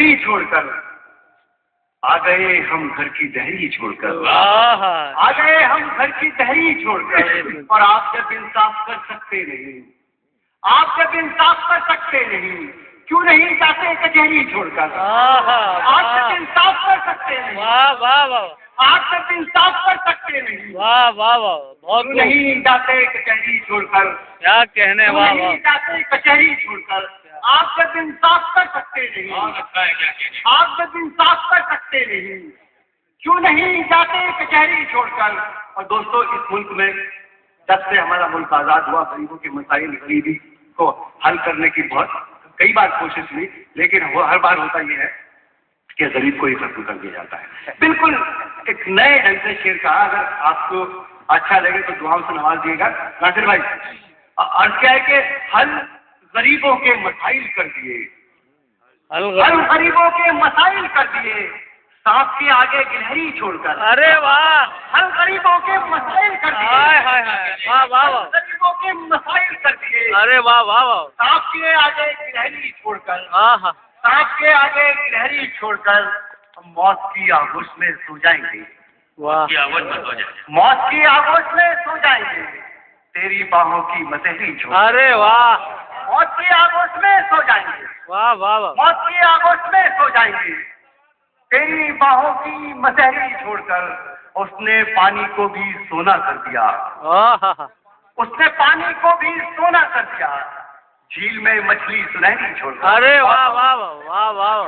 गहरी छोड़ कर आ गए हम घर की दहरी छोड़ कर, आ गए हम घर की दहरी छोड़ कर। और आप जब इंसाफ कर सकते नहीं, आप जब इंसाफ कर सकते नहीं, क्यों नहीं जाते कचहरी छोड़कर? आप जब इंसाफ कर सकते नहीं, वाह वाह वाह, आप जब इंसाफ कर सकते नहीं, वाह वाह वाह, बहुत क्यों नहीं जाते कचहरी छोड़कर? क्या कहने, क्यों वाह नहीं वाह, जाते कचहरी छोड़कर? आप जब इंसाफ कर सकते नहीं, अच्छा है, क्या कहने, आप जब इंसाफ कर सकते नहीं, क्यों नहीं जाते कचहरी छोड़कर? और दोस्तों, इस मुल्क में जब से हमारा मुल्क आजाद हुआ, गरीबों के मसाइल गरीबी को हल करने की बहुत कई बार कोशिश हुई, लेकिन वो हर बार होता ये है कि गरीब को ही खत्म कर दिया जाता है। बिल्कुल एक नए ढंग से शेर कहा, अगर आपको अच्छा लगे तो दुआओं से नवाज दिएगा नासिर भाई। अर्ज क्या है कि हल गरीबों के मसाइल कर दिए, हल गरीबों के मसाइल कर दिए, सांप के आगे गिलहरी छोड़कर। अरे वाह, हल गरीबों के मसाइल कर दिए, हाय हाय हाय, वाह वाह वाह, गरीबों के मसाइल कर दिए, अरे वाह वाह वाह, सांप के आगे गिलहरी छोड़कर, हाँ, सांप के आगे गिलहरी छोड़कर हम मौत की आगोश में सो जाएंगे, वाह, मौत की आगोश में सो जाएंगे, तेरी बाहों की मसहरी छोड़, अरे वाह, मौत की आगोश में सो जाएंगे, वाह वाह वाह, मौत की आगोश में सो जाएंगे, तेरी बाहों की मसहरी छोड़कर। उसने पानी को भी सोना कर दिया, उसने पानी को भी सोना कर दिया, झील में मछली सुनहरी छोड़कर। अरे वाह वाह वाह, वाह वाह।